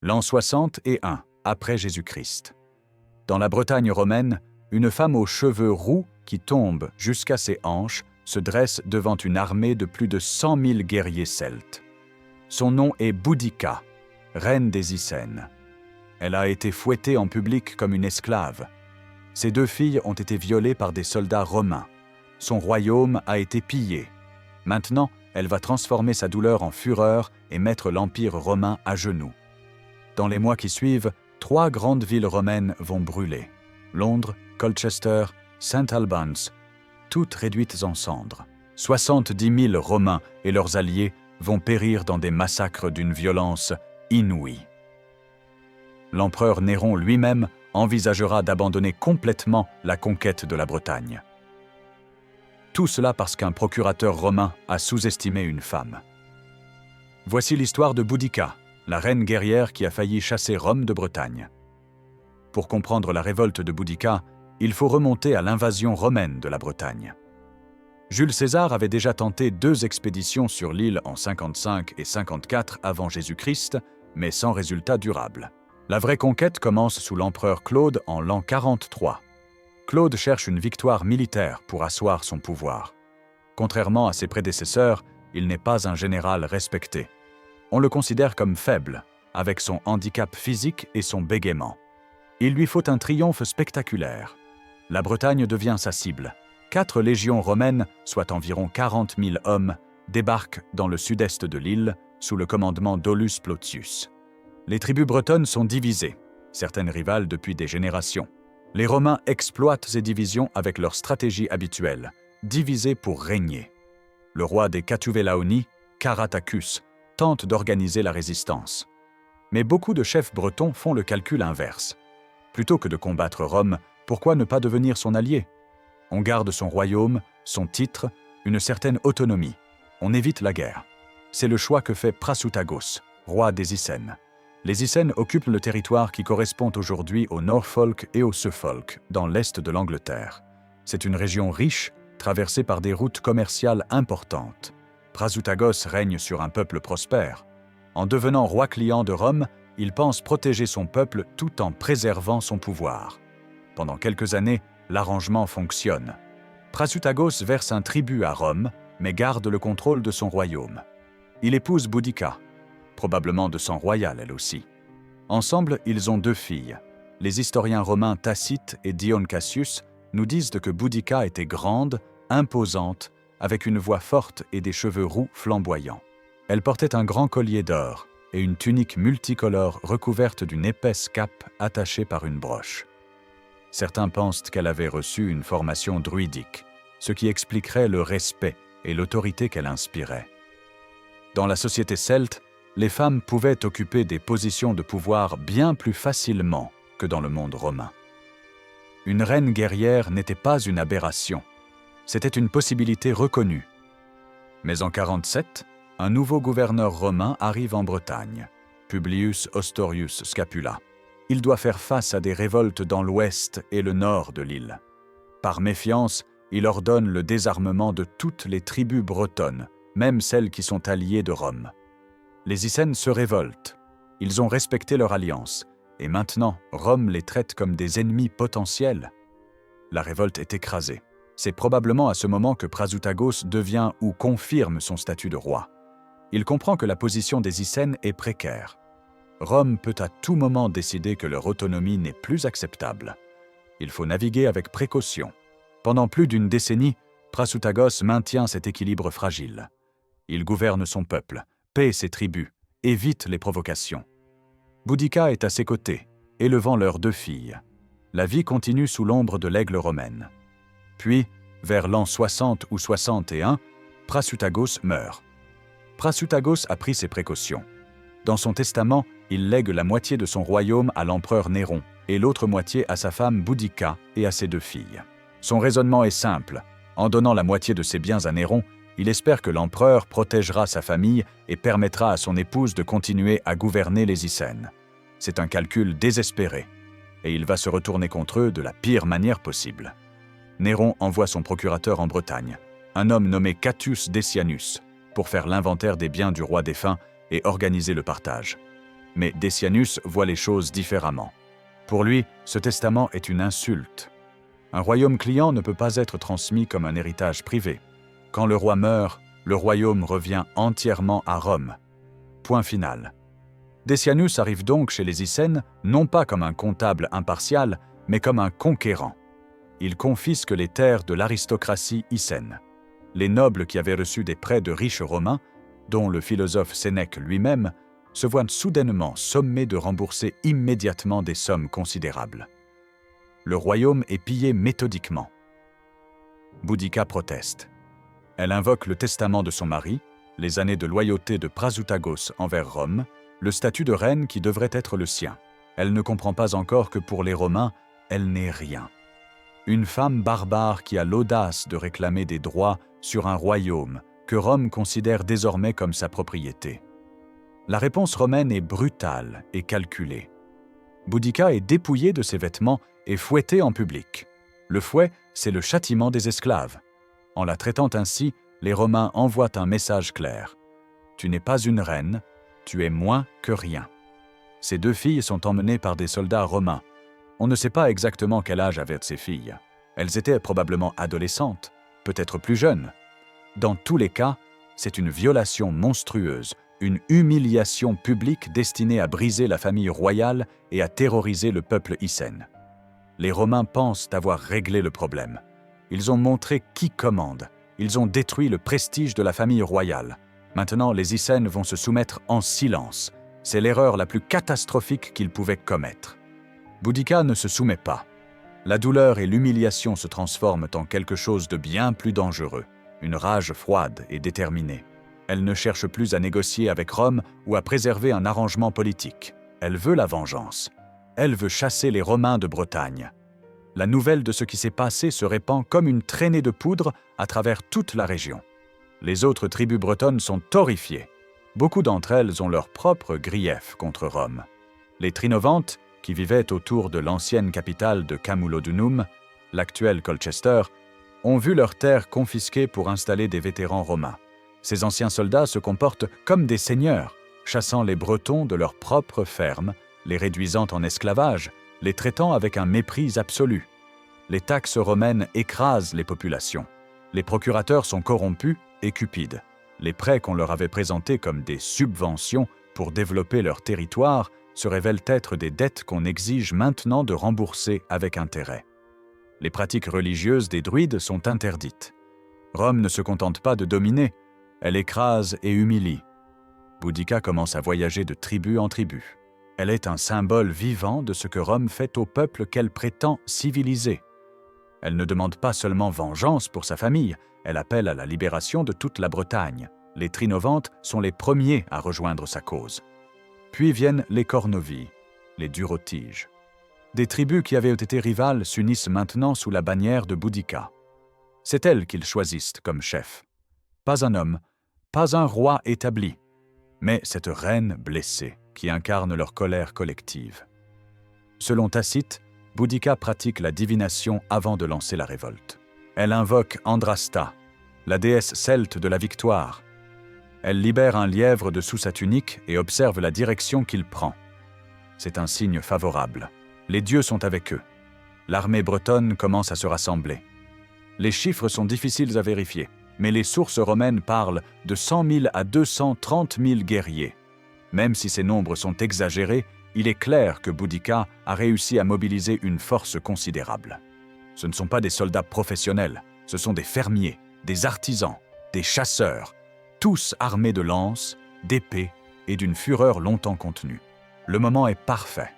L'an 61 après Jésus-Christ. Dans la Bretagne romaine, une femme aux cheveux roux qui tombe jusqu'à ses hanches se dresse devant une armée de plus de 100 000 guerriers celtes. Son nom est Boudica, reine des Icènes. Elle a été fouettée en public comme une esclave. Ses 2 filles ont été violées par des soldats romains. Son royaume a été pillé. Maintenant, elle va transformer sa douleur en fureur et mettre l'Empire romain à genoux. Dans les mois qui suivent, 3 grandes villes romaines vont brûler. Londres, Colchester, St. Albans, toutes réduites en cendres. 70 000 Romains et leurs alliés vont périr dans des massacres d'une violence inouïe. L'empereur Néron lui-même envisagera d'abandonner complètement la conquête de la Bretagne. Tout cela parce qu'un procurateur romain a sous-estimé une femme. Voici l'histoire de Boudica, la reine guerrière qui a failli chasser Rome de Bretagne. Pour comprendre la révolte de Boudica, il faut remonter à l'invasion romaine de la Bretagne. Jules César avait déjà tenté 2 expéditions sur l'île en 55 et 54 avant Jésus-Christ, mais sans résultat durable. La vraie conquête commence sous l'empereur Claude en l'an 43. Claude cherche une victoire militaire pour asseoir son pouvoir. Contrairement à ses prédécesseurs, il n'est pas un général respecté. On le considère comme faible, avec son handicap physique et son bégaiement. Il lui faut un triomphe spectaculaire. La Bretagne devient sa cible. 4 légions romaines, soit environ 40 000 hommes, débarquent dans le sud-est de l'île, sous le commandement d'Aulus Plotius. Les tribus bretonnes sont divisées, certaines rivales depuis des générations. Les Romains exploitent ces divisions avec leur stratégie habituelle, diviser pour régner. Le roi des Catuvelauni, Caratacus, tente d'organiser la résistance. Mais beaucoup de chefs bretons font le calcul inverse. Plutôt que de combattre Rome, pourquoi ne pas devenir son allié? On garde son royaume, son titre, une certaine autonomie. On évite la guerre. C'est le choix que fait Prasutagos, roi des Icènes. Les Icènes occupent le territoire qui correspond aujourd'hui au Norfolk et au Suffolk, dans l'est de l'Angleterre. C'est une région riche, traversée par des routes commerciales importantes. Prasutagos règne sur un peuple prospère. En devenant roi client de Rome, il pense protéger son peuple tout en préservant son pouvoir. Pendant quelques années, l'arrangement fonctionne. Prasutagos verse un tribut à Rome, mais garde le contrôle de son royaume. Il épouse Boudica, probablement de sang royal elle aussi. Ensemble, ils ont 2 filles. Les historiens romains Tacite et Dion Cassius nous disent que Boudica était grande, imposante, avec une voix forte et des cheveux roux flamboyants. Elle portait un grand collier d'or et une tunique multicolore recouverte d'une épaisse cape attachée par une broche. Certains pensent qu'elle avait reçu une formation druidique, ce qui expliquerait le respect et l'autorité qu'elle inspirait. Dans la société celte, les femmes pouvaient occuper des positions de pouvoir bien plus facilement que dans le monde romain. Une reine guerrière n'était pas une aberration, c'était une possibilité reconnue. Mais en 47, un nouveau gouverneur romain arrive en Bretagne, Publius Ostorius Scapula. Il doit faire face à des révoltes dans l'ouest et le nord de l'île. Par méfiance, il ordonne le désarmement de toutes les tribus bretonnes, même celles qui sont alliées de Rome. Les Icènes se révoltent. Ils ont respecté leur alliance, et maintenant Rome les traite comme des ennemis potentiels. La révolte est écrasée. C'est probablement à ce moment que Prasutagos devient ou confirme son statut de roi. Il comprend que la position des Icènes est précaire. Rome peut à tout moment décider que leur autonomie n'est plus acceptable. Il faut naviguer avec précaution. Pendant plus d'une décennie, Prasutagos maintient cet équilibre fragile. Il gouverne son peuple, paie ses tribus, évite les provocations. Boudica est à ses côtés, élevant leurs 2 filles. La vie continue sous l'ombre de l'aigle romaine. Puis, vers l'an 60 ou 61, Prasutagos meurt. Prasutagos a pris ses précautions. Dans son testament, il lègue la moitié de son royaume à l'empereur Néron et l'autre moitié à sa femme Boudica et à ses 2 filles. Son raisonnement est simple. En donnant la moitié de ses biens à Néron, il espère que l'empereur protégera sa famille et permettra à son épouse de continuer à gouverner les Icènes. C'est un calcul désespéré, et il va se retourner contre eux de la pire manière possible. Néron envoie son procurateur en Bretagne, un homme nommé Catius Decianus, pour faire l'inventaire des biens du roi défunt et organiser le partage. Mais Decianus voit les choses différemment. Pour lui, ce testament est une insulte. Un royaume client ne peut pas être transmis comme un héritage privé. Quand le roi meurt, le royaume revient entièrement à Rome. Point final. Decianus arrive donc chez les Icènes non pas comme un comptable impartial, mais comme un conquérant. Il confisque les terres de l'aristocratie icène. Les nobles qui avaient reçu des prêts de riches Romains, dont le philosophe Sénèque lui-même, se voient soudainement sommés de rembourser immédiatement des sommes considérables. Le royaume est pillé méthodiquement. Boudica proteste. Elle invoque le testament de son mari, les années de loyauté de Prasutagos envers Rome, le statut de reine qui devrait être le sien. Elle ne comprend pas encore que pour les Romains, elle n'est rien. Une femme barbare qui a l'audace de réclamer des droits sur un royaume que Rome considère désormais comme sa propriété. La réponse romaine est brutale et calculée. Boudica est dépouillée de ses vêtements et fouettée en public. Le fouet, c'est le châtiment des esclaves. En la traitant ainsi, les Romains envoient un message clair. Tu n'es pas une reine, tu es moins que rien. Ces deux filles sont emmenées par des soldats romains. On ne sait pas exactement quel âge avaient ces filles. Elles étaient probablement adolescentes, peut-être plus jeunes. Dans tous les cas, c'est une violation monstrueuse, une humiliation publique destinée à briser la famille royale et à terroriser le peuple icène. Les Romains pensent avoir réglé le problème. Ils ont montré qui commande. Ils ont détruit le prestige de la famille royale. Maintenant, les Icènes vont se soumettre en silence. C'est l'erreur la plus catastrophique qu'ils pouvaient commettre. Boudica ne se soumet pas. La douleur et l'humiliation se transforment en quelque chose de bien plus dangereux, une rage froide et déterminée. Elle ne cherche plus à négocier avec Rome ou à préserver un arrangement politique. Elle veut la vengeance. Elle veut chasser les Romains de Bretagne. La nouvelle de ce qui s'est passé se répand comme une traînée de poudre à travers toute la région. Les autres tribus bretonnes sont horrifiées. Beaucoup d'entre elles ont leur propre grief contre Rome. Les Trinovantes, qui vivaient autour de l'ancienne capitale de Camulodunum, l'actuel Colchester, ont vu leurs terres confisquées pour installer des vétérans romains. Ces anciens soldats se comportent comme des seigneurs, chassant les Bretons de leurs propres fermes, les réduisant en esclavage, les traitant avec un mépris absolu. Les taxes romaines écrasent les populations. Les procurateurs sont corrompus et cupides. Les prêts qu'on leur avait présentés comme des subventions pour développer leur territoire se révèlent être des dettes qu'on exige maintenant de rembourser avec intérêt. Les pratiques religieuses des druides sont interdites. Rome ne se contente pas de dominer, elle écrase et humilie. Boudica commence à voyager de tribu en tribu. Elle est un symbole vivant de ce que Rome fait au peuple qu'elle prétend civiliser. Elle ne demande pas seulement vengeance pour sa famille, elle appelle à la libération de toute la Bretagne. Les Trinovantes sont les premiers à rejoindre sa cause. Puis viennent les Cornovis, les Durotiges. Des tribus qui avaient été rivales s'unissent maintenant sous la bannière de Boudica. C'est elle qu'ils choisissent comme chef. Pas un homme, pas un roi établi, mais cette reine blessée qui incarne leur colère collective. Selon Tacite, Boudica pratique la divination avant de lancer la révolte. Elle invoque Andrasta, la déesse celte de la victoire. Elle libère un lièvre de sous sa tunique et observe la direction qu'il prend. C'est un signe favorable. Les dieux sont avec eux. L'armée bretonne commence à se rassembler. Les chiffres sont difficiles à vérifier, mais les sources romaines parlent de 100 000 à 230 000 guerriers. Même si ces nombres sont exagérés, il est clair que Boudica a réussi à mobiliser une force considérable. Ce ne sont pas des soldats professionnels, ce sont des fermiers, des artisans, des chasseurs, tous armés de lances, d'épées et d'une fureur longtemps contenue. Le moment est parfait.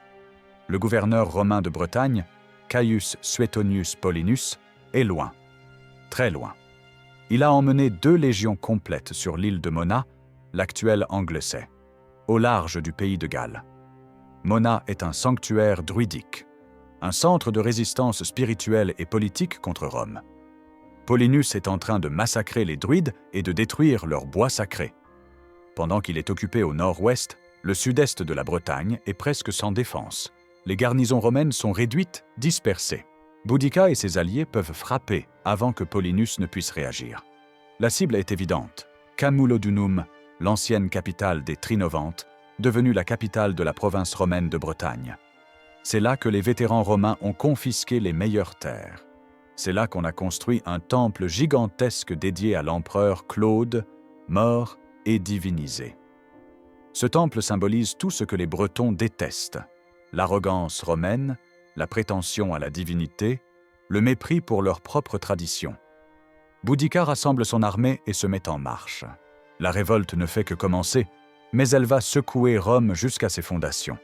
Le gouverneur romain de Bretagne, Caius Suetonius Paulinus, est loin, très loin. Il a emmené 2 légions complètes sur l'île de Mona, l'actuelle Anglesey, au large du pays de Galles. Mona est un sanctuaire druidique, un centre de résistance spirituelle et politique contre Rome. Paulinus est en train de massacrer les druides et de détruire leurs bois sacrés. Pendant qu'il est occupé au nord-ouest, le sud-est de la Bretagne est presque sans défense. Les garnisons romaines sont réduites, dispersées. Boudica et ses alliés peuvent frapper avant que Paulinus ne puisse réagir. La cible est évidente. Camulodunum, l'ancienne capitale des Trinovantes, devenue la capitale de la province romaine de Bretagne. C'est là que les vétérans romains ont confisqué les meilleures terres. C'est là qu'on a construit un temple gigantesque dédié à l'empereur Claude, mort et divinisé. Ce temple symbolise tout ce que les Bretons détestent: l'arrogance romaine, la prétention à la divinité, le mépris pour leur propre tradition. Boudica rassemble son armée et se met en marche. La révolte ne fait que commencer, mais elle va secouer Rome jusqu'à ses fondations.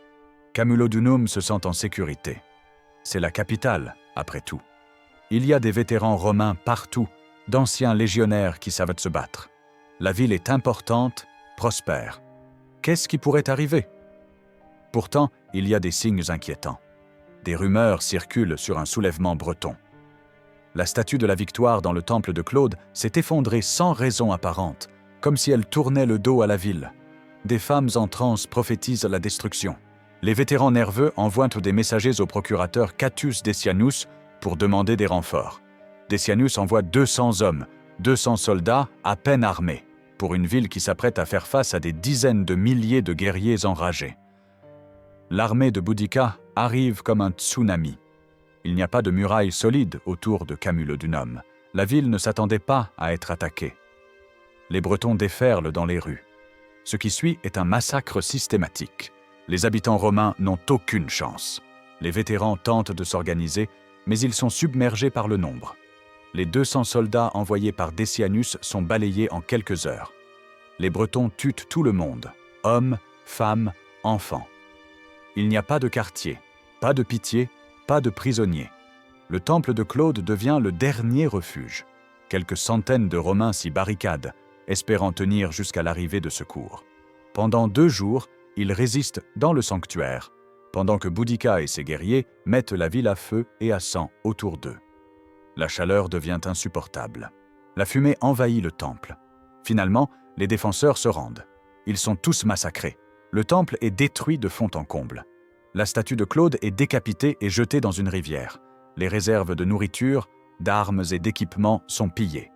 Camulodunum se sent en sécurité. C'est la capitale, après tout. Il y a des vétérans romains partout, d'anciens légionnaires qui savent se battre. La ville est importante, prospère. Qu'est-ce qui pourrait arriver? Pourtant, il y a des signes inquiétants. Des rumeurs circulent sur un soulèvement breton. La statue de la victoire dans le temple de Claude s'est effondrée sans raison apparente, comme si elle tournait le dos à la ville. Des femmes en transe prophétisent la destruction. Les vétérans nerveux envoient des messagers au procurateur Catius Decianus pour demander des renforts. Decianus envoie 200 hommes, 200 soldats à peine armés, pour une ville qui s'apprête à faire face à des dizaines de milliers de guerriers enragés. L'armée de Boudica arrive comme un tsunami. Il n'y a pas de muraille solide autour de Camulodunum. La ville ne s'attendait pas à être attaquée. Les Bretons déferlent dans les rues. Ce qui suit est un massacre systématique. Les habitants romains n'ont aucune chance. Les vétérans tentent de s'organiser, mais ils sont submergés par le nombre. Les 200 soldats envoyés par Decianus sont balayés en quelques heures. Les Bretons tuent tout le monde, hommes, femmes, enfants. Il n'y a pas de quartier, pas de pitié, pas de prisonniers. Le temple de Claude devient le dernier refuge. Quelques centaines de Romains s'y barricadent, espérant tenir jusqu'à l'arrivée de secours. Pendant 2 jours, ils résistent dans le sanctuaire, pendant que Boudica et ses guerriers mettent la ville à feu et à sang autour d'eux. La chaleur devient insupportable. La fumée envahit le temple. Finalement, les défenseurs se rendent. Ils sont tous massacrés. Le temple est détruit de fond en comble. La statue de Claude est décapitée et jetée dans une rivière. Les réserves de nourriture, d'armes et d'équipements sont pillées.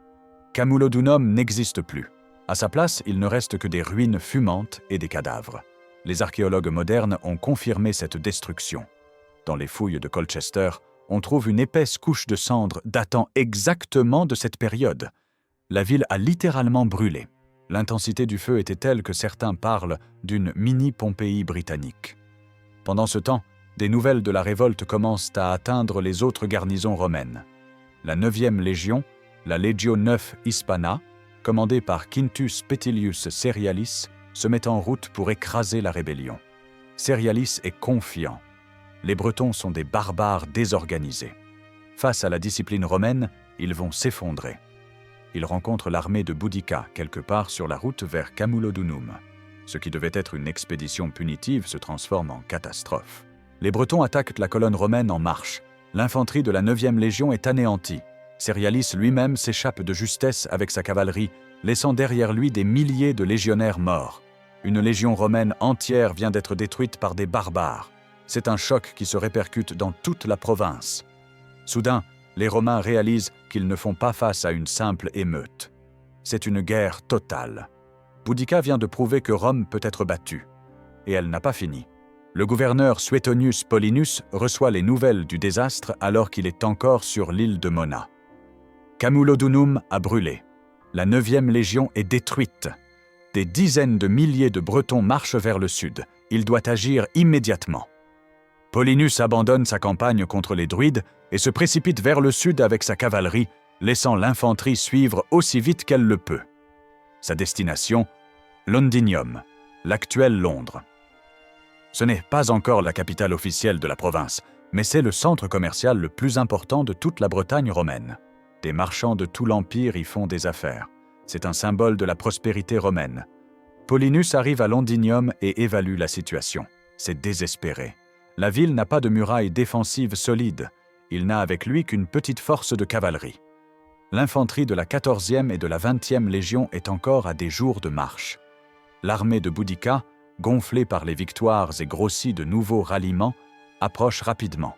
Camulodunum n'existe plus. À sa place, il ne reste que des ruines fumantes et des cadavres. Les archéologues modernes ont confirmé cette destruction. Dans les fouilles de Colchester, on trouve une épaisse couche de cendres datant exactement de cette période. La ville a littéralement brûlé. L'intensité du feu était telle que certains parlent d'une mini-Pompéi britannique. Pendant ce temps, des nouvelles de la révolte commencent à atteindre les autres garnisons romaines. La 9e Légion, la Legio IX Hispana, commandée par Quintus Petilius Cerialis, se met en route pour écraser la rébellion. Cerialis est confiant. Les Bretons sont des barbares désorganisés. Face à la discipline romaine, ils vont s'effondrer. Ils rencontrent l'armée de Boudica quelque part sur la route vers Camulodunum. Ce qui devait être une expédition punitive se transforme en catastrophe. Les Bretons attaquent la colonne romaine en marche. L'infanterie de la 9e Légion est anéantie. Cerialis lui-même s'échappe de justesse avec sa cavalerie, laissant derrière lui des milliers de légionnaires morts. Une légion romaine entière vient d'être détruite par des barbares. C'est un choc qui se répercute dans toute la province. Soudain, les Romains réalisent qu'ils ne font pas face à une simple émeute. C'est une guerre totale. Boudica vient de prouver que Rome peut être battue. Et elle n'a pas fini. Le gouverneur Suetonius Paulinus reçoit les nouvelles du désastre alors qu'il est encore sur l'île de Mona. Camulodunum a brûlé. La 9e Légion est détruite. Des dizaines de milliers de Bretons marchent vers le sud. Il doit agir immédiatement. Paulinus abandonne sa campagne contre les druides et se précipite vers le sud avec sa cavalerie, laissant l'infanterie suivre aussi vite qu'elle le peut. Sa destination, Londinium, l'actuel Londres. Ce n'est pas encore la capitale officielle de la province, mais c'est le centre commercial le plus important de toute la Bretagne romaine. Des marchands de tout l'Empire y font des affaires. C'est un symbole de la prospérité romaine. Paulinus arrive à Londinium et évalue la situation. C'est désespéré. La ville n'a pas de muraille défensive solide. Il n'a avec lui qu'une petite force de cavalerie. L'infanterie de la 14e et de la 20e Légion est encore à des jours de marche. L'armée de Boudica, gonflée par les victoires et grossie de nouveaux ralliements, approche rapidement.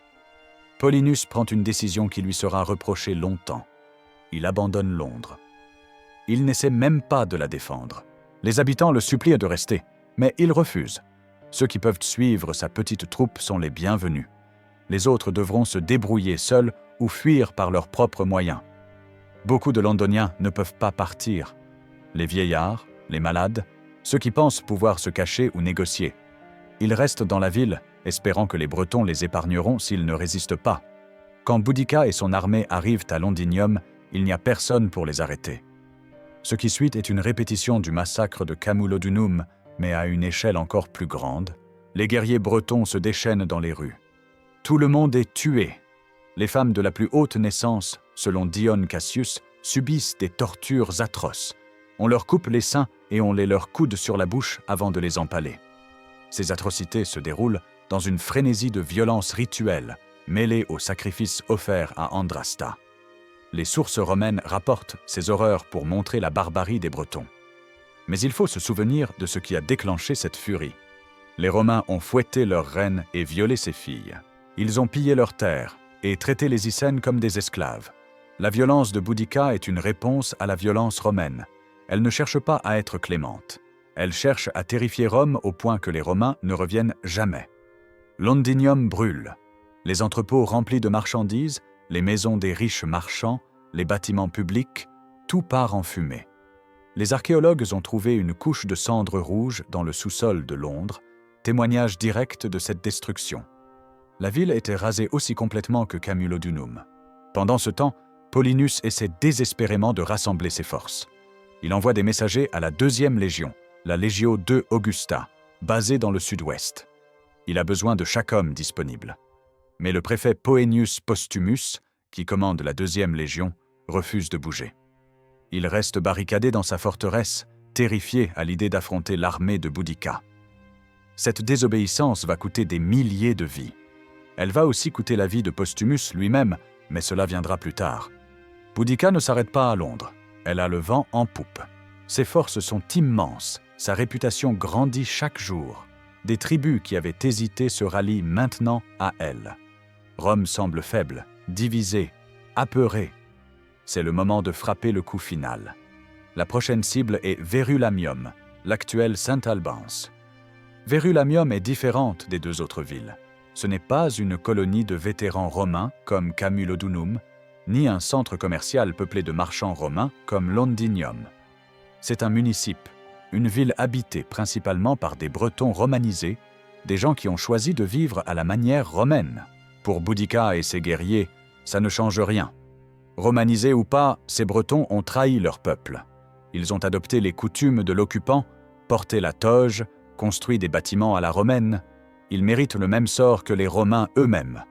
Paulinus prend une décision qui lui sera reprochée longtemps. Il abandonne Londres. Il n'essaie même pas de la défendre. Les habitants le supplient de rester, mais il refuse. Ceux qui peuvent suivre sa petite troupe sont les bienvenus. Les autres devront se débrouiller seuls ou fuir par leurs propres moyens. Beaucoup de Londoniens ne peuvent pas partir. Les vieillards, les malades, ceux qui pensent pouvoir se cacher ou négocier. Ils restent dans la ville, espérant que les Bretons les épargneront s'ils ne résistent pas. Quand Boudica et son armée arrivent à Londinium, il n'y a personne pour les arrêter. Ce qui suit est une répétition du massacre de Camulodunum, mais à une échelle encore plus grande. Les guerriers bretons se déchaînent dans les rues. Tout le monde est tué. Les femmes de la plus haute naissance, selon Dion Cassius, subissent des tortures atroces. On leur coupe les seins et on les leur coude sur la bouche avant de les empaler. Ces atrocités se déroulent dans une frénésie de violence rituelle, mêlée aux sacrifices offerts à Andrasta. Les sources romaines rapportent ces horreurs pour montrer la barbarie des Bretons. Mais il faut se souvenir de ce qui a déclenché cette furie. Les Romains ont fouetté leur reine et violé ses filles. Ils ont pillé leurs terres et traité les Icènes comme des esclaves. La violence de Boudica est une réponse à la violence romaine. Elle ne cherche pas à être clémente. Elle cherche à terrifier Rome au point que les Romains ne reviennent jamais. Londinium brûle. Les entrepôts remplis de marchandises, les maisons des riches marchands, les bâtiments publics, tout part en fumée. Les archéologues ont trouvé une couche de cendres rouges dans le sous-sol de Londres, témoignage direct de cette destruction. La ville était rasée aussi complètement que Camulodunum. Pendant ce temps, Paulinus essaie désespérément de rassembler ses forces. Il envoie des messagers à la 2e Légion, la Legio II Augusta, basée dans le sud-ouest. Il a besoin de chaque homme disponible. Mais le préfet Poenius Postumus, qui commande la 2e Légion, refuse de bouger. Il reste barricadé dans sa forteresse, terrifié à l'idée d'affronter l'armée de Boudica. Cette désobéissance va coûter des milliers de vies. Elle va aussi coûter la vie de Postumus lui-même, mais cela viendra plus tard. Boudica ne s'arrête pas à Londres. Elle a le vent en poupe. Ses forces sont immenses, sa réputation grandit chaque jour. Des tribus qui avaient hésité se rallient maintenant à elle. Rome semble faible, divisée, apeurée. C'est le moment de frapper le coup final. La prochaine cible est Verulamium, l'actuel Saint Albans. Verulamium est différente des 2 autres villes. Ce n'est pas une colonie de vétérans romains comme Camulodunum, ni un centre commercial peuplé de marchands romains comme Londinium. C'est un municipe, une ville habitée principalement par des Bretons romanisés, des gens qui ont choisi de vivre à la manière romaine. Pour Boudica et ses guerriers, ça ne change rien. Romanisés ou pas, ces Bretons ont trahi leur peuple. Ils ont adopté les coutumes de l'occupant, porté la toge, construit des bâtiments à la romaine. Ils méritent le même sort que les Romains eux-mêmes.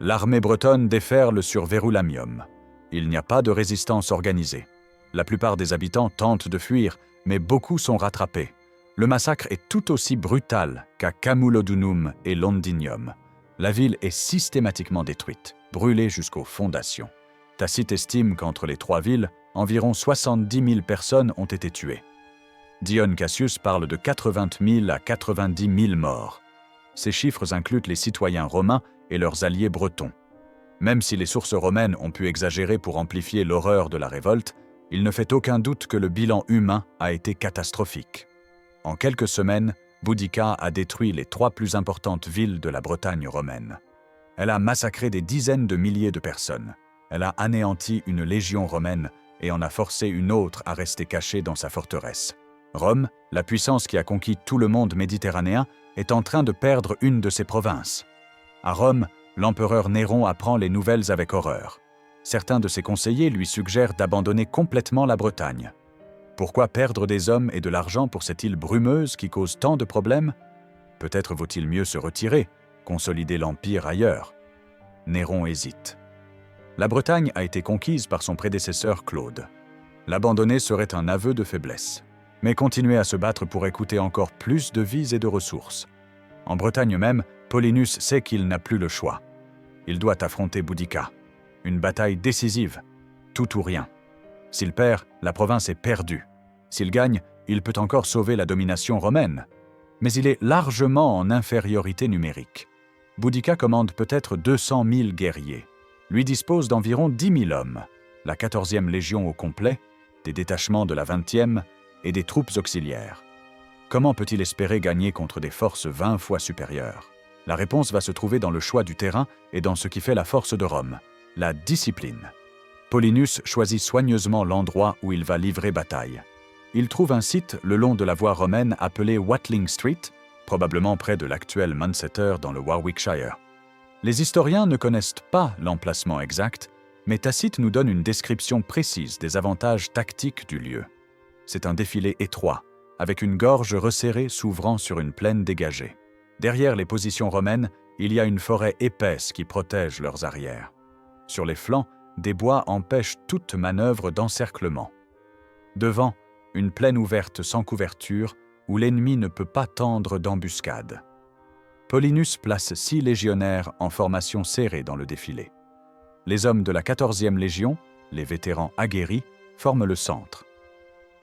L'armée bretonne déferle sur Verulamium. Il n'y a pas de résistance organisée. La plupart des habitants tentent de fuir, mais beaucoup sont rattrapés. Le massacre est tout aussi brutal qu'à Camulodunum et Londinium. La ville est systématiquement détruite, brûlée jusqu'aux fondations. Tacite estime qu'entre les 3 villes, environ 70 000 personnes ont été tuées. Dion Cassius parle de 80 000 à 90 000 morts. Ces chiffres incluent les citoyens romains et leurs alliés bretons. Même si les sources romaines ont pu exagérer pour amplifier l'horreur de la révolte, il ne fait aucun doute que le bilan humain a été catastrophique. En quelques semaines, Boudica a détruit les 3 plus importantes villes de la Bretagne romaine. Elle a massacré des dizaines de milliers de personnes. Elle a anéanti une légion romaine et en a forcé une autre à rester cachée dans sa forteresse. Rome, la puissance qui a conquis tout le monde méditerranéen, est en train de perdre une de ses provinces. À Rome, l'empereur Néron apprend les nouvelles avec horreur. Certains de ses conseillers lui suggèrent d'abandonner complètement la Bretagne. Pourquoi perdre des hommes et de l'argent pour cette île brumeuse qui cause tant de problèmes? Peut-être vaut-il mieux se retirer, consolider l'empire ailleurs. Néron hésite. La Bretagne a été conquise par son prédécesseur Claude. L'abandonner serait un aveu de faiblesse. Mais continuer à se battre pourrait coûter encore plus de vies et de ressources. En Bretagne même, Paulinus sait qu'il n'a plus le choix. Il doit affronter Boudica. Une bataille décisive, tout ou rien. S'il perd, la province est perdue. S'il gagne, il peut encore sauver la domination romaine. Mais il est largement en infériorité numérique. Boudica commande peut-être 200 000 guerriers. Lui dispose d'environ 10 000 hommes, la 14e Légion au complet, des détachements de la 20e et des troupes auxiliaires. Comment peut-il espérer gagner contre des forces 20 fois supérieures? La réponse va se trouver dans le choix du terrain et dans ce qui fait la force de Rome, la discipline. Paulinus choisit soigneusement l'endroit où il va livrer bataille. Il trouve un site le long de la voie romaine appelée Watling Street, probablement près de l'actuel Manchester dans le Warwickshire. Les historiens ne connaissent pas l'emplacement exact, mais Tacite nous donne une description précise des avantages tactiques du lieu. C'est un défilé étroit, avec une gorge resserrée s'ouvrant sur une plaine dégagée. Derrière les positions romaines, il y a une forêt épaisse qui protège leurs arrières. Sur les flancs, des bois empêchent toute manœuvre d'encerclement. Devant, une plaine ouverte sans couverture où l'ennemi ne peut pas tendre d'embuscade. Paulinus place 6 légionnaires en formation serrée dans le défilé. Les hommes de la 14e Légion, les vétérans aguerris, forment le centre.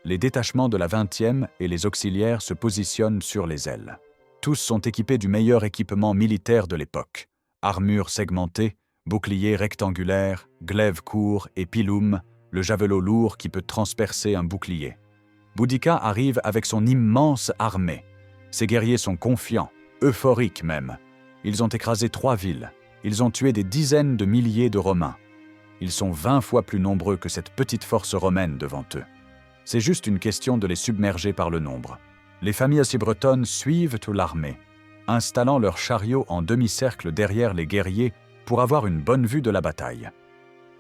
Les détachements de la 20e et les auxiliaires se positionnent sur les ailes. Tous sont équipés du meilleur équipement militaire de l'époque. Armure segmentée, boucliers rectangulaires, glaives courts et pilum, le javelot lourd qui peut transpercer un bouclier. Boudica arrive avec son immense armée. Ses guerriers sont confiants, euphoriques même. Ils ont écrasé 3 villes. Ils ont tué des dizaines de milliers de Romains. Ils sont 20 fois plus nombreux que cette petite force romaine devant eux. C'est juste une question de les submerger par le nombre. Les familles bretonnes suivent l'armée, installant leurs chariots en demi-cercle derrière les guerriers pour avoir une bonne vue de la bataille.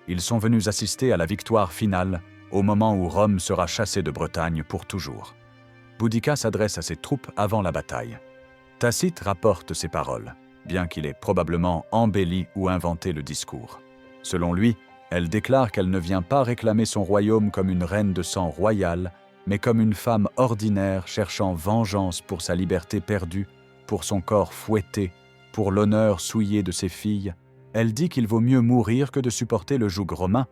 Ils sont venus assister à la victoire finale au moment où Rome sera chassée de Bretagne pour toujours. Boudica s'adresse à ses troupes avant la bataille. Tacite rapporte ces paroles, bien qu'il ait probablement embelli ou inventé le discours. Selon lui, elle déclare qu'elle ne vient pas réclamer son royaume comme une reine de sang royal, mais comme une femme ordinaire cherchant vengeance pour sa liberté perdue, pour son corps fouetté, pour l'honneur souillé de ses filles. Elle dit qu'il vaut mieux mourir que de supporter le joug romain.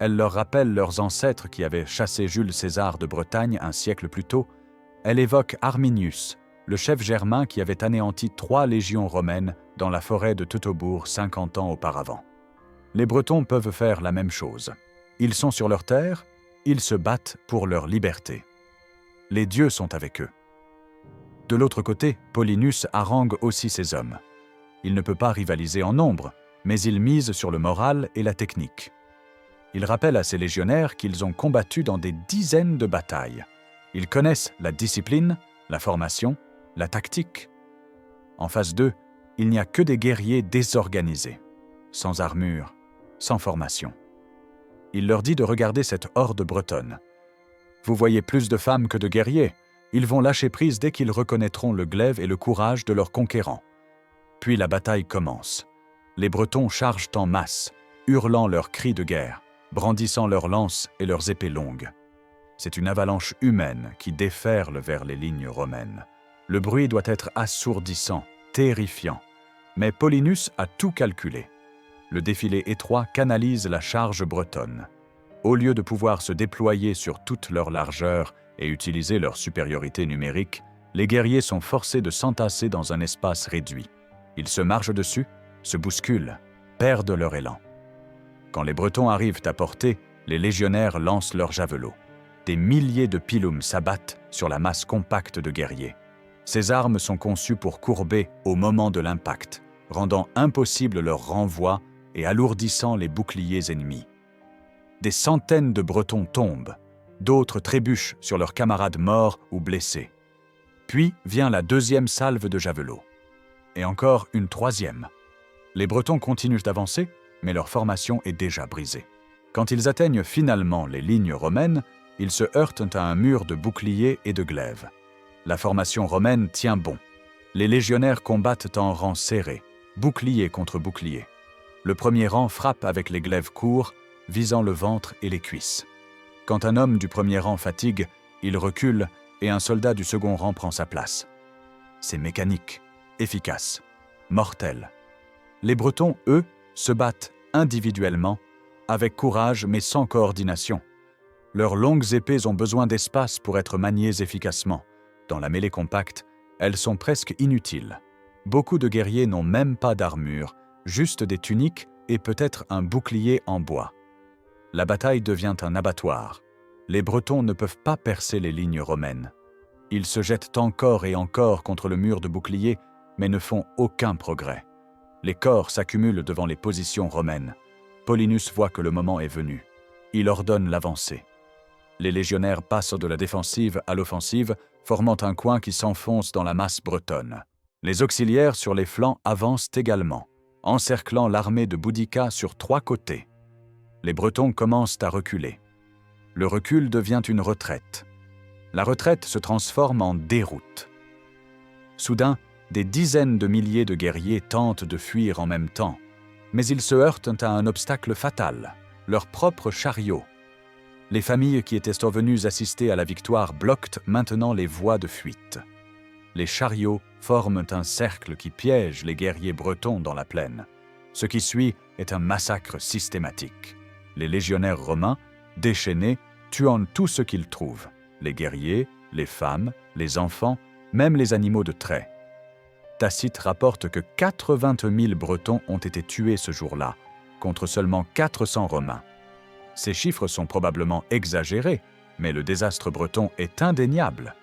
Elle leur rappelle leurs ancêtres qui avaient chassé Jules César de Bretagne un siècle plus tôt. Elle évoque Arminius, le chef germain qui avait anéanti 3 légions romaines dans la forêt de Teutobourg 50 ans auparavant. Les Bretons peuvent faire la même chose. Ils sont sur leur terre, ils se battent pour leur liberté. Les dieux sont avec eux. De l'autre côté, Paulinus harangue aussi ses hommes. Il ne peut pas rivaliser en nombre, mais il mise sur le moral et la technique. Il rappelle à ses légionnaires qu'ils ont combattu dans des dizaines de batailles. Ils connaissent la discipline, la formation, la tactique. En face d'eux, il n'y a que des guerriers désorganisés, sans armure, sans formation. Il leur dit de regarder cette horde bretonne. Vous voyez plus de femmes que de guerriers. Ils vont lâcher prise dès qu'ils reconnaîtront le glaive et le courage de leurs conquérants. Puis la bataille commence. Les Bretons chargent en masse, hurlant leurs cris de guerre, brandissant leurs lances et leurs épées longues. C'est une avalanche humaine qui déferle vers les lignes romaines. Le bruit doit être assourdissant, terrifiant. Mais Paulinus a tout calculé. Le défilé étroit canalise la charge bretonne. Au lieu de pouvoir se déployer sur toute leur largeur et utiliser leur supériorité numérique, les guerriers sont forcés de s'entasser dans un espace réduit. Ils se marchent dessus, se bousculent, perdent leur élan. Quand les Bretons arrivent à portée, les légionnaires lancent leurs javelots. Des milliers de pilums s'abattent sur la masse compacte de guerriers. Ces armes sont conçues pour courber au moment de l'impact, rendant impossible leur renvoi et alourdissant les boucliers ennemis. Des centaines de Bretons tombent, d'autres trébuchent sur leurs camarades morts ou blessés. Puis vient la 2e salve de javelots. Et encore une 3e. Les Bretons continuent d'avancer, mais leur formation est déjà brisée. Quand ils atteignent finalement les lignes romaines, ils se heurtent à un mur de boucliers et de glaives. La formation romaine tient bon. Les légionnaires combattent en rang serré, bouclier contre bouclier. Le premier rang frappe avec les glaives courts, visant le ventre et les cuisses. Quand un homme du premier rang fatigue, il recule et un soldat du second rang prend sa place. C'est mécanique, efficace, mortel. Les Bretons, eux, se battent individuellement, avec courage mais sans coordination. Leurs longues épées ont besoin d'espace pour être maniées efficacement. Dans la mêlée compacte, elles sont presque inutiles. Beaucoup de guerriers n'ont même pas d'armure, juste des tuniques et peut-être un bouclier en bois. La bataille devient un abattoir. Les Bretons ne peuvent pas percer les lignes romaines. Ils se jettent encore et encore contre le mur de boucliers, mais ne font aucun progrès. Les corps s'accumulent devant les positions romaines. Paulinus voit que le moment est venu. Il ordonne l'avancée. Les légionnaires passent de la défensive à l'offensive, formant un coin qui s'enfonce dans la masse bretonne. Les auxiliaires sur les flancs avancent également, encerclant l'armée de Boudica sur 3 côtés. Les Bretons commencent à reculer. Le recul devient une retraite. La retraite se transforme en déroute. Soudain, des dizaines de milliers de guerriers tentent de fuir en même temps, mais ils se heurtent à un obstacle fatal, leur propre chariot. Les familles qui étaient venues assister à la victoire bloquent maintenant les voies de fuite. Les chariots forment un cercle qui piège les guerriers bretons dans la plaine. Ce qui suit est un massacre systématique. Les légionnaires romains, déchaînés, tuant tout ce qu'ils trouvent, les guerriers, les femmes, les enfants, même les animaux de trait. Tacite rapporte que 80 000 Bretons ont été tués ce jour-là, contre seulement 400 Romains. Ces chiffres sont probablement exagérés, mais le désastre breton est indéniable.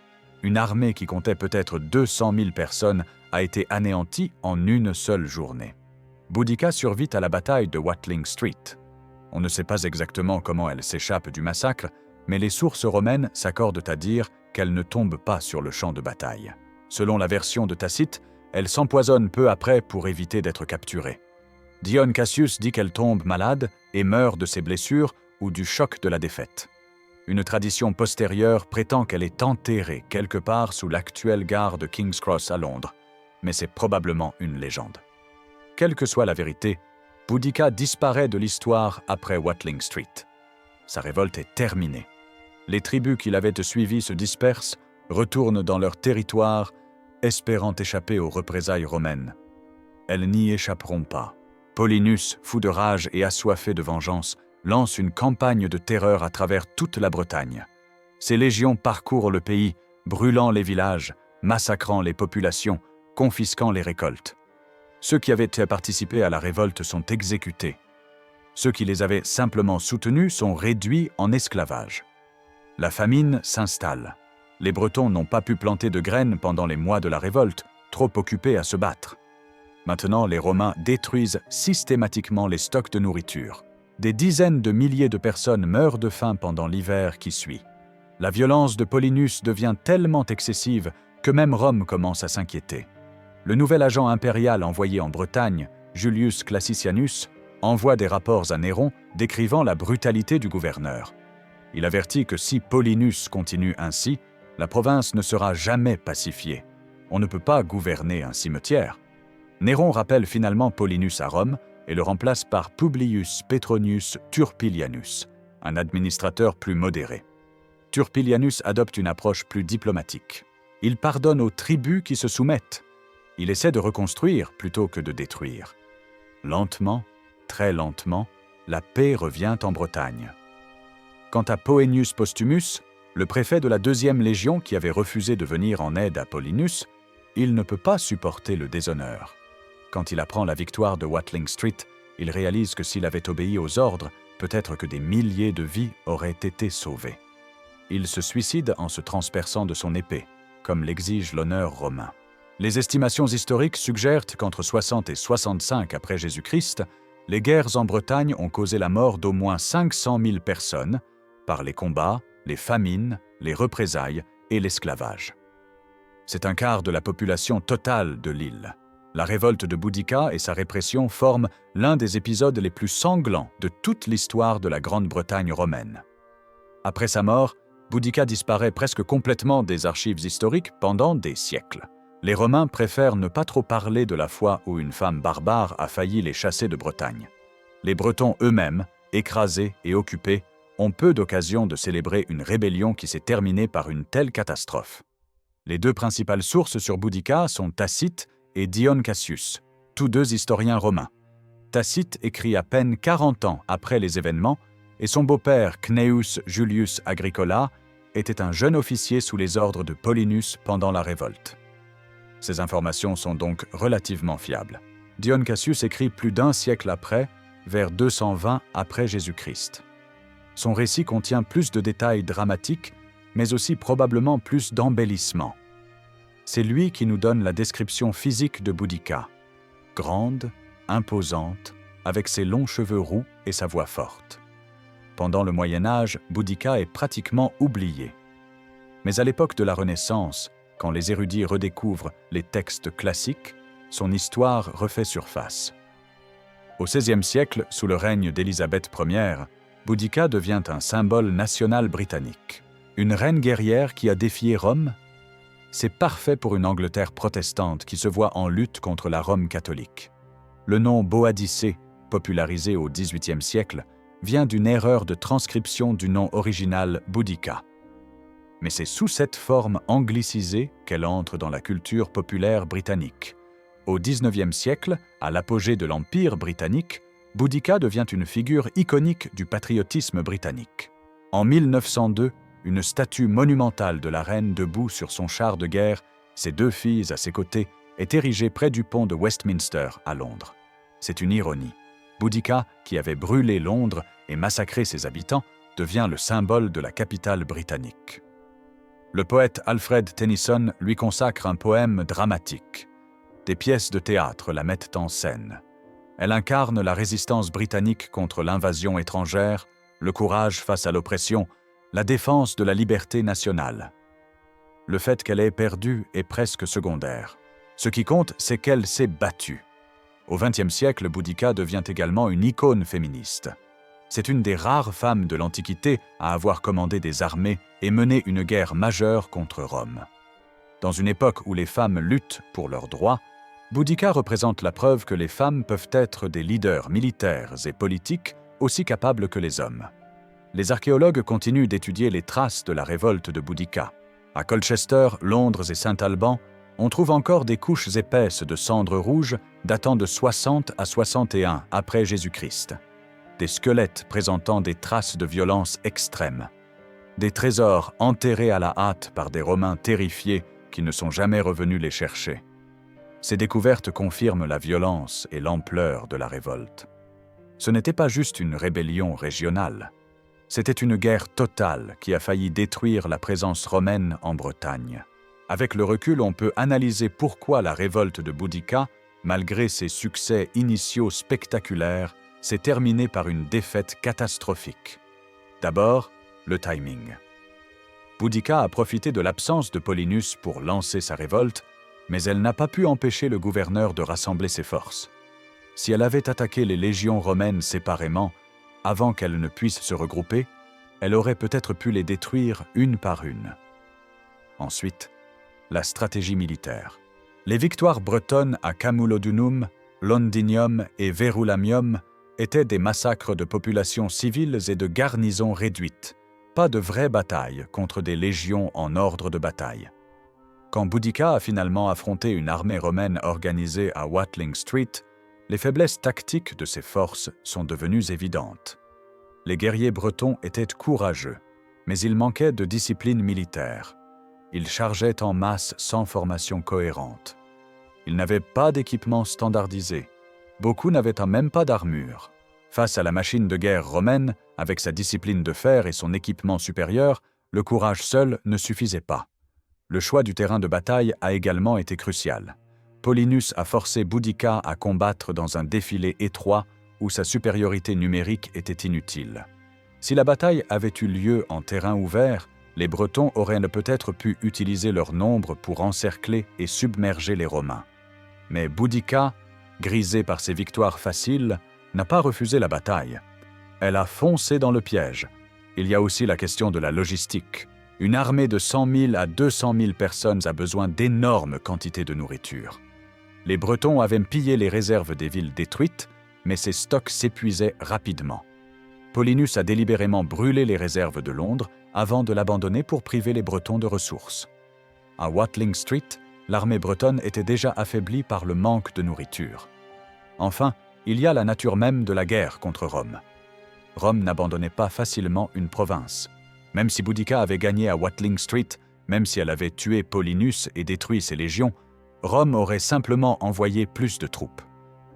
Une armée qui comptait peut-être 200 000 personnes a été anéantie en une seule journée. Boudica survit à la bataille de Watling Street. On ne sait pas exactement comment elle s'échappe du massacre, mais les sources romaines s'accordent à dire qu'elle ne tombe pas sur le champ de bataille. Selon la version de Tacite, elle s'empoisonne peu après pour éviter d'être capturée. Dion Cassius dit qu'elle tombe malade et meurt de ses blessures ou du choc de la défaite. Une tradition postérieure prétend qu'elle est enterrée quelque part sous l'actuelle gare de King's Cross à Londres, mais c'est probablement une légende. Quelle que soit la vérité, Boudica disparaît de l'histoire après Watling Street. Sa révolte est terminée. Les tribus qui l'avaient suivie se dispersent, retournent dans leur territoire, espérant échapper aux représailles romaines. Elles n'y échapperont pas. Paulinus, fou de rage et assoiffé de vengeance, lance une campagne de terreur à travers toute la Bretagne. Ses légions parcourent le pays, brûlant les villages, massacrant les populations, confisquant les récoltes. Ceux qui avaient participé à la révolte sont exécutés. Ceux qui les avaient simplement soutenus sont réduits en esclavage. La famine s'installe. Les Bretons n'ont pas pu planter de graines pendant les mois de la révolte, trop occupés à se battre. Maintenant, les Romains détruisent systématiquement les stocks de nourriture. Des dizaines de milliers de personnes meurent de faim pendant l'hiver qui suit. La violence de Paulinus devient tellement excessive que même Rome commence à s'inquiéter. Le nouvel agent impérial envoyé en Bretagne, Julius Classicianus, envoie des rapports à Néron décrivant la brutalité du gouverneur. Il avertit que si Paulinus continue ainsi, la province ne sera jamais pacifiée. On ne peut pas gouverner un cimetière. Néron rappelle finalement Paulinus à Rome et le remplace par Publius Petronius Turpilianus, un administrateur plus modéré. Turpilianus adopte une approche plus diplomatique. Il pardonne aux tribus qui se soumettent. Il essaie de reconstruire plutôt que de détruire. Lentement, très lentement, la paix revient en Bretagne. Quant à Poenius Postumus, le préfet de la 2e Légion qui avait refusé de venir en aide à Paulinus, il ne peut pas supporter le déshonneur. Quand il apprend la victoire de Watling Street, il réalise que s'il avait obéi aux ordres, peut-être que des milliers de vies auraient été sauvées. Il se suicide en se transperçant de son épée, comme l'exige l'honneur romain. Les estimations historiques suggèrent qu'entre 60 et 65 après Jésus-Christ, les guerres en Bretagne ont causé la mort d'au moins 500 000 personnes par les combats, les famines, les représailles et l'esclavage. C'est un quart de la population totale de l'île. La révolte de Boudica et sa répression forment l'un des épisodes les plus sanglants de toute l'histoire de la Grande-Bretagne romaine. Après sa mort, Boudica disparaît presque complètement des archives historiques pendant des siècles. Les Romains préfèrent ne pas trop parler de la fois où une femme barbare a failli les chasser de Bretagne. Les Bretons eux-mêmes, écrasés et occupés, ont peu d'occasion de célébrer une rébellion qui s'est terminée par une telle catastrophe. Les 2 principales sources sur Boudica sont Tacite et Dion Cassius, tous 2 historiens romains. Tacite écrit à peine 40 ans après les événements et son beau-père Cnaeus Julius Agricola était un jeune officier sous les ordres de Paulinus pendant la révolte. Ces informations sont donc relativement fiables. Dion Cassius écrit plus d'1 siècle après, vers 220 après Jésus-Christ. Son récit contient plus de détails dramatiques, mais aussi probablement plus d'embellissement. C'est lui qui nous donne la description physique de Boudica. Grande, imposante, avec ses longs cheveux roux et sa voix forte. Pendant le Moyen Âge, Boudica est pratiquement oublié. Mais à l'époque de la Renaissance, quand les érudits redécouvrent les textes classiques, son histoire refait surface. Au XVIe siècle, sous le règne d'Élisabeth Ière, Boudica devient un symbole national britannique. Une reine guerrière qui a défié Rome? C'est parfait pour une Angleterre protestante qui se voit en lutte contre la Rome catholique. Le nom Boadicée, popularisé au XVIIIe siècle, vient d'une erreur de transcription du nom original Boudica. Mais c'est sous cette forme anglicisée qu'elle entre dans la culture populaire britannique. Au XIXe siècle, à l'apogée de l'Empire britannique, Boudica devient une figure iconique du patriotisme britannique. En 1902, une statue monumentale de la reine debout sur son char de guerre, ses 2 filles à ses côtés, est érigée près du pont de Westminster à Londres. C'est une ironie. Boudica, qui avait brûlé Londres et massacré ses habitants, devient le symbole de la capitale britannique. Le poète Alfred Tennyson lui consacre un poème dramatique. Des pièces de théâtre la mettent en scène. Elle incarne la résistance britannique contre l'invasion étrangère, le courage face à l'oppression, la défense de la liberté nationale. Le fait qu'elle ait perdu est presque secondaire. Ce qui compte, c'est qu'elle s'est battue. Au XXe siècle, Boudica devient également une icône féministe. C'est une des rares femmes de l'Antiquité à avoir commandé des armées et mené une guerre majeure contre Rome. Dans une époque où les femmes luttent pour leurs droits, Boudica représente la preuve que les femmes peuvent être des leaders militaires et politiques aussi capables que les hommes. Les archéologues continuent d'étudier les traces de la révolte de Boudica. À Colchester, Londres et Saint-Alban, on trouve encore des couches épaisses de cendres rouges datant de 60 à 61 après Jésus-Christ. Des squelettes présentant des traces de violence extrême. Des trésors enterrés à la hâte par des Romains terrifiés qui ne sont jamais revenus les chercher. Ces découvertes confirment la violence et l'ampleur de la révolte. Ce n'était pas juste une rébellion régionale. C'était une guerre totale qui a failli détruire la présence romaine en Bretagne. Avec le recul, on peut analyser pourquoi la révolte de Boudica, malgré ses succès initiaux spectaculaires, s'est terminée par une défaite catastrophique. D'abord, le timing. Boudica a profité de l'absence de Paulinus pour lancer sa révolte, mais elle n'a pas pu empêcher le gouverneur de rassembler ses forces. Si elle avait attaqué les légions romaines séparément, avant qu'elles ne puissent se regrouper, elle aurait peut-être pu les détruire une par une. Ensuite, la stratégie militaire. Les victoires bretonnes à Camulodunum, Londinium et Verulamium étaient des massacres de populations civiles et de garnisons réduites, pas de vraies batailles contre des légions en ordre de bataille. Quand Boudica a finalement affronté une armée romaine organisée à Watling Street, les faiblesses tactiques de ses forces sont devenues évidentes. Les guerriers bretons étaient courageux, mais ils manquaient de discipline militaire. Ils chargeaient en masse sans formation cohérente. Ils n'avaient pas d'équipement standardisé. Beaucoup n'avaient même pas d'armure. Face à la machine de guerre romaine, avec sa discipline de fer et son équipement supérieur, le courage seul ne suffisait pas. Le choix du terrain de bataille a également été crucial. Paulinus a forcé Boudica à combattre dans un défilé étroit où sa supériorité numérique était inutile. Si la bataille avait eu lieu en terrain ouvert, les Bretons auraient peut-être pu utiliser leur nombre pour encercler et submerger les Romains. Mais Boudica, grisée par ses victoires faciles, n'a pas refusé la bataille. Elle a foncé dans le piège. Il y a aussi la question de la logistique. Une armée de 100 000 à 200 000 personnes a besoin d'énormes quantités de nourriture. Les Bretons avaient pillé les réserves des villes détruites, mais ces stocks s'épuisaient rapidement. Paulinus a délibérément brûlé les réserves de Londres avant de l'abandonner pour priver les Bretons de ressources. À Watling Street, l'armée bretonne était déjà affaiblie par le manque de nourriture. Enfin, il y a la nature même de la guerre contre Rome. Rome n'abandonnait pas facilement une province. Même si Boudica avait gagné à Watling Street, même si elle avait tué Paulinus et détruit ses légions, Rome aurait simplement envoyé plus de troupes.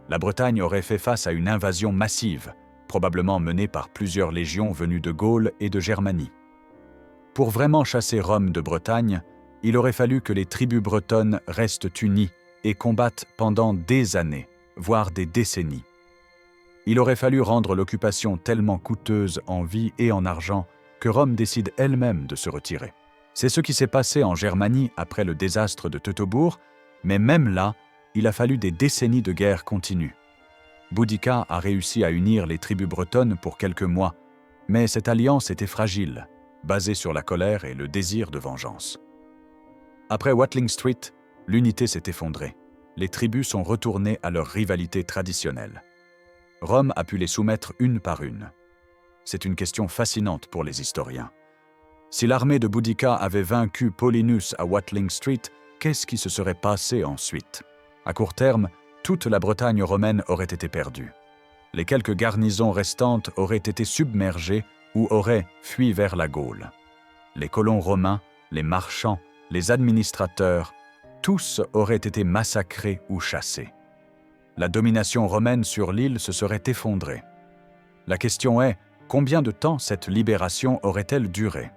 La Bretagne aurait fait face à une invasion massive, probablement menée par plusieurs légions venues de Gaule et de Germanie. Pour vraiment chasser Rome de Bretagne, il aurait fallu que les tribus bretonnes restent unies et combattent pendant des années, voire des décennies. Il aurait fallu rendre l'occupation tellement coûteuse en vie et en argent que Rome décide elle-même de se retirer. C'est ce qui s'est passé en Germanie après le désastre de Teutobourg, mais même là, il a fallu des décennies de guerre continue. Boudica a réussi à unir les tribus bretonnes pour quelques mois, mais cette alliance était fragile, basée sur la colère et le désir de vengeance. Après Watling Street, l'unité s'est effondrée. Les tribus sont retournées à leur rivalité traditionnelle. Rome a pu les soumettre une par une. C'est une question fascinante pour les historiens. Si l'armée de Boudica avait vaincu Paulinus à Watling Street, qu'est-ce qui se serait passé ensuite? À court terme, toute la Bretagne romaine aurait été perdue. Les quelques garnisons restantes auraient été submergées ou auraient fui vers la Gaule. Les colons romains, les marchands, les administrateurs, tous auraient été massacrés ou chassés. La domination romaine sur l'île se serait effondrée. La question est, combien de temps cette libération aurait-elle duré?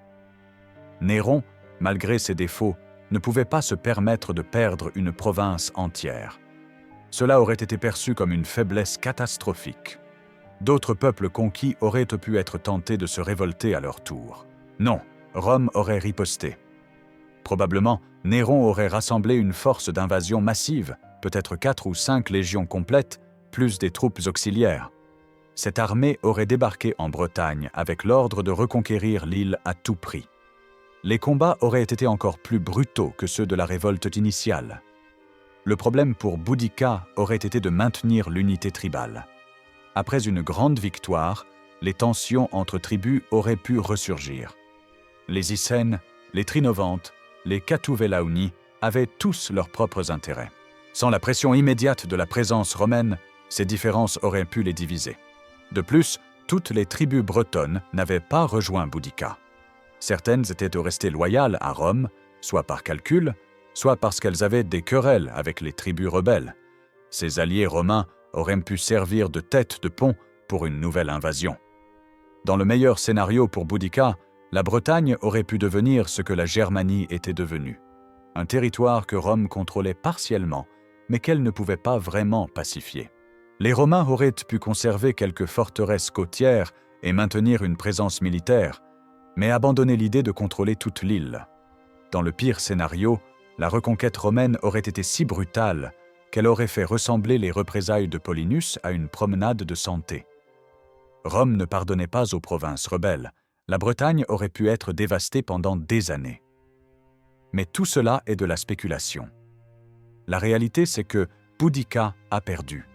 Néron, malgré ses défauts, ne pouvait pas se permettre de perdre une province entière. Cela aurait été perçu comme une faiblesse catastrophique. D'autres peuples conquis auraient pu être tentés de se révolter à leur tour. Non, Rome aurait riposté. Probablement, Néron aurait rassemblé une force d'invasion massive, peut-être 4 ou 5 légions complètes, plus des troupes auxiliaires. Cette armée aurait débarqué en Bretagne avec l'ordre de reconquérir l'île à tout prix. Les combats auraient été encore plus brutaux que ceux de la révolte initiale. Le problème pour Boudica aurait été de maintenir l'unité tribale. Après une grande victoire, les tensions entre tribus auraient pu ressurgir. Les Icènes, les Trinovantes, les Catouvellauni avaient tous leurs propres intérêts. Sans la pression immédiate de la présence romaine, ces différences auraient pu les diviser. De plus, toutes les tribus bretonnes n'avaient pas rejoint Boudica. Certaines étaient restées loyales à Rome, soit par calcul, soit parce qu'elles avaient des querelles avec les tribus rebelles. Ces alliés romains auraient pu servir de tête de pont pour une nouvelle invasion. Dans le meilleur scénario pour Boudica, la Bretagne aurait pu devenir ce que la Germanie était devenue. Un territoire que Rome contrôlait partiellement, mais qu'elle ne pouvait pas vraiment pacifier. Les Romains auraient pu conserver quelques forteresses côtières et maintenir une présence militaire, mais abandonner l'idée de contrôler toute l'île. Dans le pire scénario, la reconquête romaine aurait été si brutale qu'elle aurait fait ressembler les représailles de Paulinus à une promenade de santé. Rome ne pardonnait pas aux provinces rebelles. La Bretagne aurait pu être dévastée pendant des années. Mais tout cela est de la spéculation. La réalité, c'est que Boudica a perdu.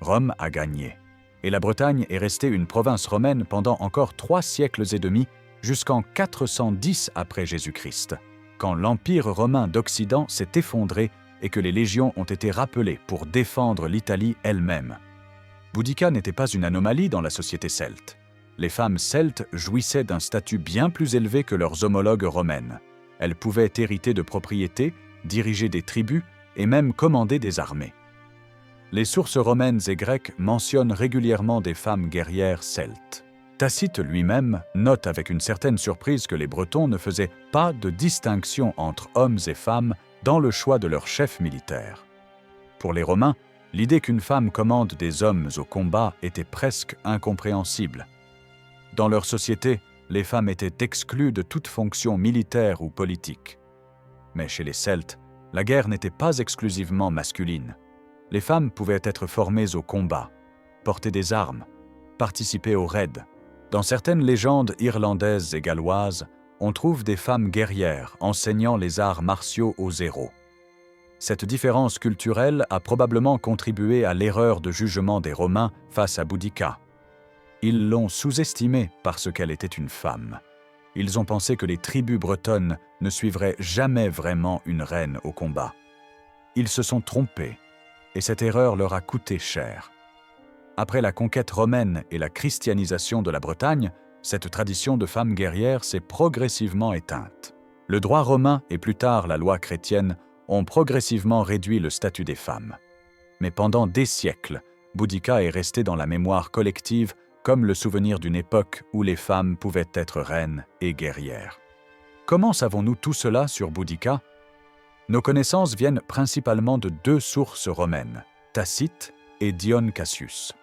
Rome a gagné, et la Bretagne est restée une province romaine pendant encore 3 siècles et demi, jusqu'en 410 après Jésus-Christ, quand l'Empire romain d'Occident s'est effondré et que les légions ont été rappelées pour défendre l'Italie elle-même. Boudica n'était pas une anomalie dans la société celte. Les femmes celtes jouissaient d'un statut bien plus élevé que leurs homologues romaines. Elles pouvaient hériter de propriétés, diriger des tribus et même commander des armées. Les sources romaines et grecques mentionnent régulièrement des femmes guerrières celtes. Tacite lui-même note avec une certaine surprise que les Bretons ne faisaient pas de distinction entre hommes et femmes dans le choix de leur chef militaire. Pour les Romains, l'idée qu'une femme commande des hommes au combat était presque incompréhensible. Dans leur société, les femmes étaient exclues de toute fonction militaire ou politique. Mais chez les Celtes, la guerre n'était pas exclusivement masculine. Les femmes pouvaient être formées au combat, porter des armes, participer aux raids. Dans certaines légendes irlandaises et galloises, on trouve des femmes guerrières enseignant les arts martiaux aux héros. Cette différence culturelle a probablement contribué à l'erreur de jugement des Romains face à Boudica. Ils l'ont sous-estimée parce qu'elle était une femme. Ils ont pensé que les tribus bretonnes ne suivraient jamais vraiment une reine au combat. Ils se sont trompés, et cette erreur leur a coûté cher. Après la conquête romaine et la christianisation de la Bretagne, cette tradition de femme guerrière s'est progressivement éteinte. Le droit romain et plus tard la loi chrétienne ont progressivement réduit le statut des femmes. Mais pendant des siècles, Boudica est resté dans la mémoire collective comme le souvenir d'une époque où les femmes pouvaient être reines et guerrières. Comment savons-nous tout cela sur Boudica? Nos connaissances viennent principalement de deux sources romaines, Tacite et Dion Cassius.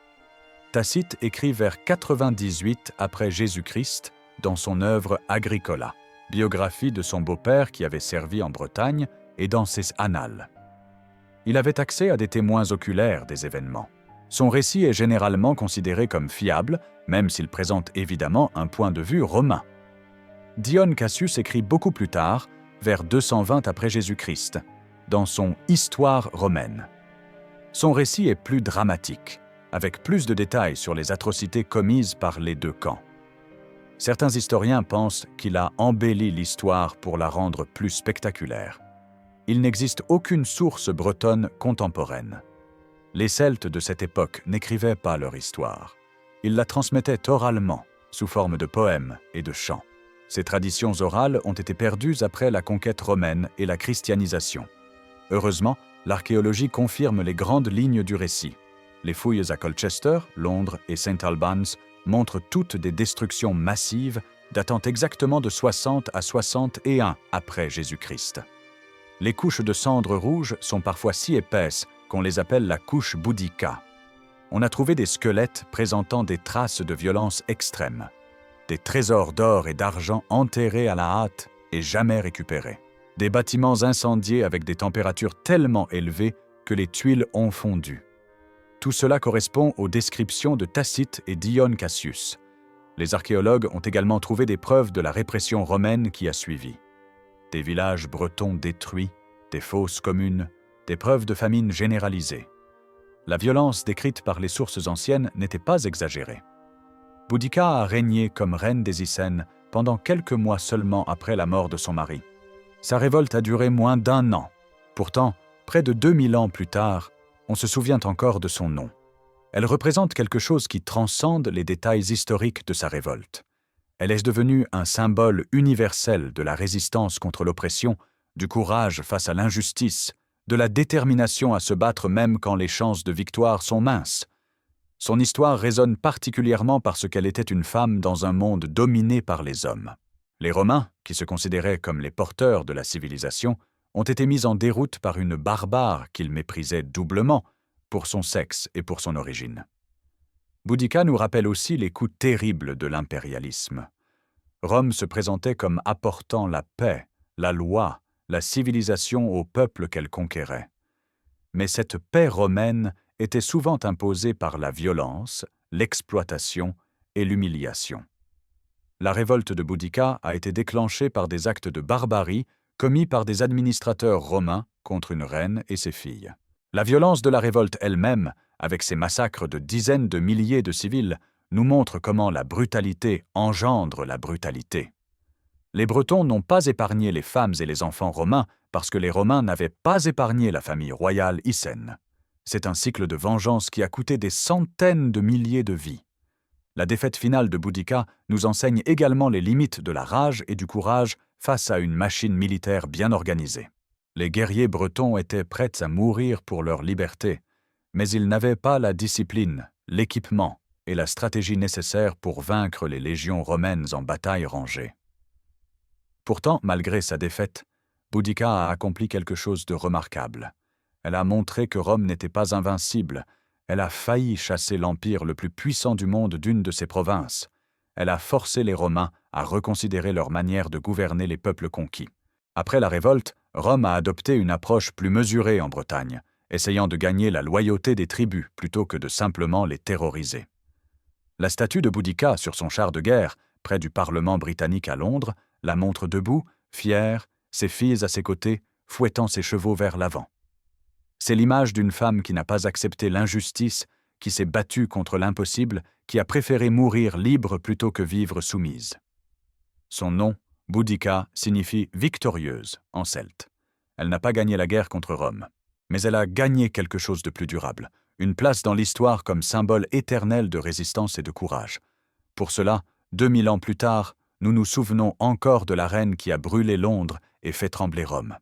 Tacite écrit vers 98 après Jésus-Christ dans son œuvre Agricola, biographie de son beau-père qui avait servi en Bretagne, et dans ses annales. Il avait accès à des témoins oculaires des événements. Son récit est généralement considéré comme fiable, même s'il présente évidemment un point de vue romain. Dion Cassius écrit beaucoup plus tard, vers 220 après Jésus-Christ, dans son Histoire romaine. Son récit est plus dramatique, avec plus de détails sur les atrocités commises par les deux camps. Certains historiens pensent qu'il a embelli l'histoire pour la rendre plus spectaculaire. Il n'existe aucune source bretonne contemporaine. Les Celtes de cette époque n'écrivaient pas leur histoire. Ils la transmettaient oralement, sous forme de poèmes et de chants. Ces traditions orales ont été perdues après la conquête romaine et la christianisation. Heureusement, l'archéologie confirme les grandes lignes du récit. Les fouilles à Colchester, Londres et St Albans montrent toutes des destructions massives datant exactement de 60 à 61 après Jésus-Christ. Les couches de cendres rouges sont parfois si épaisses qu'on les appelle la couche Boudica. On a trouvé des squelettes présentant des traces de violence extrême. Des trésors d'or et d'argent enterrés à la hâte et jamais récupérés. Des bâtiments incendiés avec des températures tellement élevées que les tuiles ont fondu. Tout cela correspond aux descriptions de Tacite et Dion Cassius. Les archéologues ont également trouvé des preuves de la répression romaine qui a suivi. Des villages bretons détruits, des fosses communes, des preuves de famine généralisée. La violence décrite par les sources anciennes n'était pas exagérée. Boudica a régné comme reine des Icènes pendant quelques mois seulement après la mort de son mari. Sa révolte a duré moins d'1 an. Pourtant, près de 2000 ans plus tard, on se souvient encore de son nom. Elle représente quelque chose qui transcende les détails historiques de sa révolte. Elle est devenue un symbole universel de la résistance contre l'oppression, du courage face à l'injustice, de la détermination à se battre même quand les chances de victoire sont minces. Son histoire résonne particulièrement parce qu'elle était une femme dans un monde dominé par les hommes. Les Romains, qui se considéraient comme les porteurs de la civilisation, ont été mis en déroute par une barbare qu'ils méprisaient doublement pour son sexe et pour son origine. Boudica nous rappelle aussi les coups terribles de l'impérialisme. Rome se présentait comme apportant la paix, la loi, la civilisation au peuple qu'elle conquérait. Mais cette paix romaine était souvent imposée par la violence, l'exploitation et l'humiliation. La révolte de Boudica a été déclenchée par des actes de barbarie commis par des administrateurs romains contre une reine et ses filles. La violence de la révolte elle-même, avec ses massacres de dizaines de milliers de civils, nous montre comment la brutalité engendre la brutalité. Les Bretons n'ont pas épargné les femmes et les enfants romains parce que les Romains n'avaient pas épargné la famille royale icène. C'est un cycle de vengeance qui a coûté des centaines de milliers de vies. La défaite finale de Boudica nous enseigne également les limites de la rage et du courage face à une machine militaire bien organisée. Les guerriers bretons étaient prêts à mourir pour leur liberté, mais ils n'avaient pas la discipline, l'équipement et la stratégie nécessaires pour vaincre les légions romaines en bataille rangée. Pourtant, malgré sa défaite, Boudica a accompli quelque chose de remarquable. Elle a montré que Rome n'était pas invincible. Elle a failli chasser l'empire le plus puissant du monde d'une de ses provinces. Elle a forcé les Romains à reconsidérer leur manière de gouverner les peuples conquis. Après la révolte, Rome a adopté une approche plus mesurée en Bretagne, essayant de gagner la loyauté des tribus plutôt que de simplement les terroriser. La statue de Boudica sur son char de guerre, près du Parlement britannique à Londres, la montre debout, fière, ses filles à ses côtés, fouettant ses chevaux vers l'avant. C'est l'image d'une femme qui n'a pas accepté l'injustice, qui s'est battue contre l'impossible, qui a préféré mourir libre plutôt que vivre soumise. Son nom, Boudica, signifie « victorieuse » en celte. Elle n'a pas gagné la guerre contre Rome, mais elle a gagné quelque chose de plus durable, une place dans l'histoire comme symbole éternel de résistance et de courage. Pour cela, 2000 ans plus tard, nous nous souvenons encore de la reine qui a brûlé Londres et fait trembler Rome.